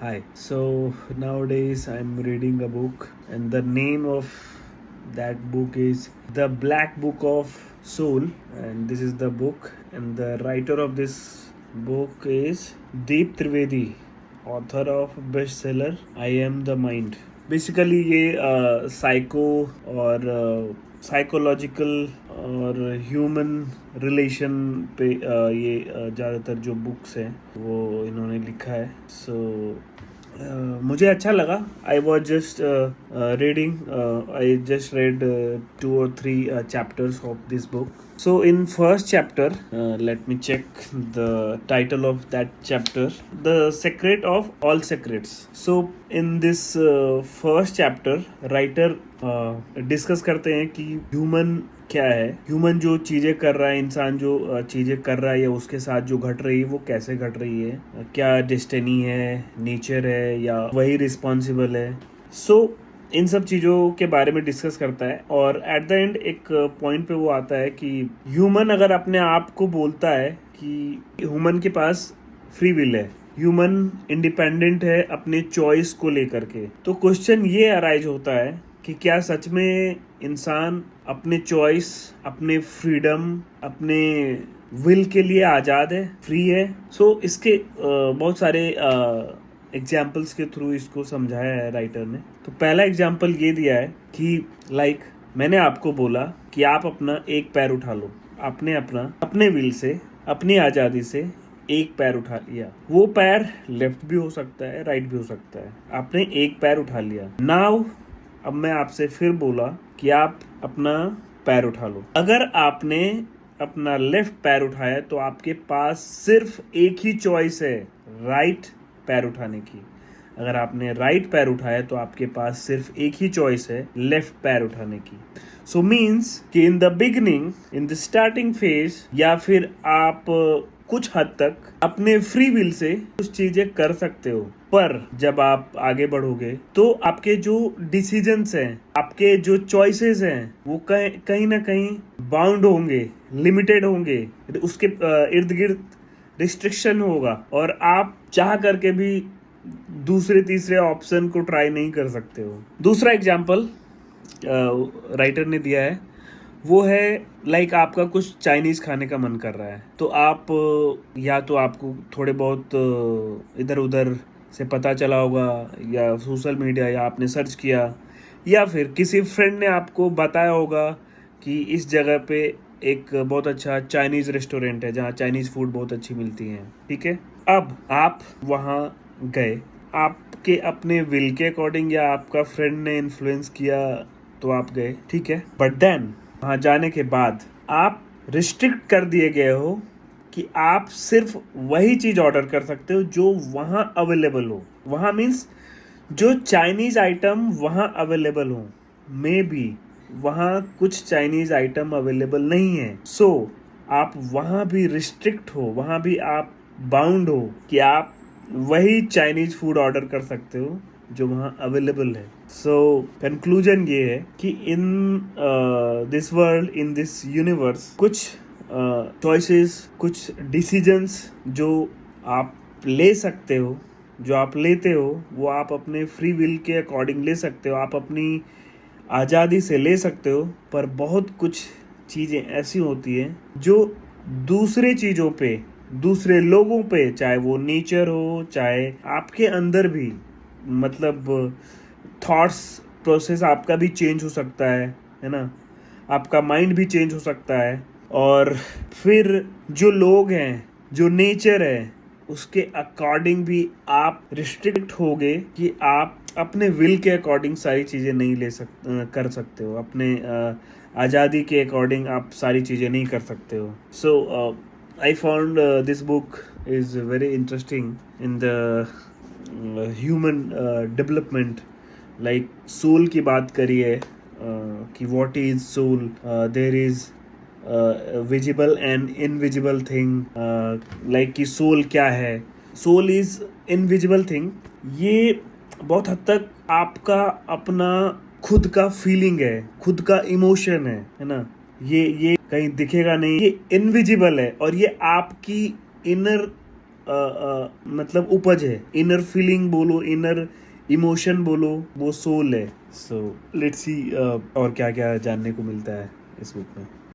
Hi. So nowadays I'm reading a book, and the name of that book is The Black Book of Soul. And this is the book, and the writer of this book is Deep Trivedi, author of bestseller I Am the Mind. Basically ये psycho और psychological और human relation पे ये ज़्यादातर जो books हैं वो इन्होंने लिखा है. मुझे अच्छा लगा. I was just reading. I just red 2 or 3 chapters of this book. So in first chapter, let me check the title of that chapter, The Secret of All Secrets. So in this first chapter, writer discuss करते हैं कि human क्या है, human जो चीज़ें कर रहा है, इंसान जो चीज़ें कर रहा है या उसके साथ जो घट रही है वो कैसे घट रही है, क्या डेस्टिनी है, नेचर है या वही रिस्पॉन्सिबल है. सो इन सब चीज़ों के बारे में डिस्कस करता है और एट द एंड एक पॉइंट पे वो आता है कि ह्यूमन अगर अपने आप को बोलता है कि ह्यूमन के पास फ्री विल है, ह्यूमन इंडिपेंडेंट है अपने चॉइस को लेकर के, तो क्वेश्चन ये अराइज होता है कि क्या सच में इंसान अपने चॉइस, अपने फ्रीडम, अपने विल के लिए आज़ाद है, फ्री है. सो इसके बहुत सारे एग्जाम्पल्स के थ्रू इसको समझाया है राइटर ने. तो पहला एग्जाम्पल ये दिया है कि मैंने आपको बोला कि आप अपना एक पैर उठा लो. आपने अपने विल से, अपनी आज़ादी से एक पैर उठा लिया. वो पैर लेफ्ट भी हो सकता है, राइट भी हो सकता है. आपने एक पैर उठा लिया. नाउ अब मैं आपसे फिर बोला कि आप अपना पैर उठा लो. अगर आपने अपना लेफ्ट पैर उठाया तो आपके पास सिर्फ एक ही चॉइस है, राइट पैर उठाने की. अगर आपने राइट पैर उठाया तो आपके पास सिर्फ एक ही चॉइस है, लेफ्ट पैर उठाने की. सो मीन्स कि in the beginning, in the starting phase, या फिर आप कुछ हद तक अपने फ्री विल से कुछ चीजें कर सकते हो, पर जब आप आगे बढ़ोगे तो आपके जो डिसीजंस हैं, आपके जो चॉइसेस हैं, वो कहीं ना कहीं बाउंड होंगे, लिमिटेड होंगे. उसके इर्द गिर्द रिस्ट्रिक्शन होगा और आप चाह करके भी दूसरे तीसरे ऑप्शन को ट्राई नहीं कर सकते हो. दूसरा एग्जाम्पल राइटर ने दिया है, वो है आपका कुछ चाइनीज़ खाने का मन कर रहा है, तो आप या तो आपको थोड़े बहुत इधर उधर से पता चला होगा, या सोशल मीडिया, या आपने सर्च किया, या फिर किसी फ्रेंड ने आपको बताया होगा कि इस जगह पे एक बहुत अच्छा चाइनीज़ रेस्टोरेंट है जहाँ चाइनीज़ फूड बहुत अच्छी मिलती है. ठीक है, अब आप वहाँ गए, आपके अपने विल के अकॉर्डिंग या आपका फ्रेंड ने इन्फ्लुएंस किया तो आप गए. ठीक है, बट देन वहाँ जाने के बाद आप रिस्ट्रिक्ट कर दिए गए हो कि आप सिर्फ वही चीज़ ऑर्डर कर सकते हो जो वहाँ अवेलेबल हो. वहाँ मीन्स जो चाइनीज़ आइटम वहाँ अवेलेबल हो. मे बी वहाँ कुछ चाइनीज़ आइटम अवेलेबल नहीं है. सो आप वहाँ भी रिस्ट्रिक्ट हो, वहाँ भी आप बाउंड हो कि आप वही चाइनीज़ फूड ऑर्डर कर सकते हो जो वहाँ अवेलेबल है. सो कंक्लूजन ये है कि in this world, in this universe, कुछ चॉइसेस, कुछ डिसीजंस जो आप ले सकते हो, जो आप लेते हो, वो आप अपने फ्री विल के अकॉर्डिंग ले सकते हो, आप अपनी आज़ादी से ले सकते हो. पर बहुत कुछ चीज़ें ऐसी होती हैं जो दूसरे चीज़ों पे, दूसरे लोगों पे, चाहे वो नेचर हो, चाहे आपके अंदर भी, मतलब थॉट्स प्रोसेस आपका भी चेंज हो सकता है ना, आपका माइंड भी चेंज हो सकता है. और फिर जो लोग हैं, जो नेचर है, उसके अकॉर्डिंग भी आप रिस्ट्रिक्ट होगे कि आप अपने विल के अकॉर्डिंग सारी चीज़ें नहीं कर सकते हो. अपने आज़ादी के अकॉर्डिंग आप सारी चीज़ें नहीं कर सकते हो. सो I found this book is very interesting in the human development. Soul की बात करिए कि what is soul. There is visible and invisible thing. कि सोल क्या है. Soul is invisible thing. ये बहुत हद तक आपका अपना खुद का फीलिंग है, खुद का इमोशन है ना. ये कहीं दिखेगा नहीं, ये इनविजिबल है और ये आपकी इनर मतलब उपज है, इनर फीलिंग बोलो, इनर इमोशन बोलो, वो सोल है. सो लेट्स सी और क्या क्या जानने को मिलता है इस बुक में.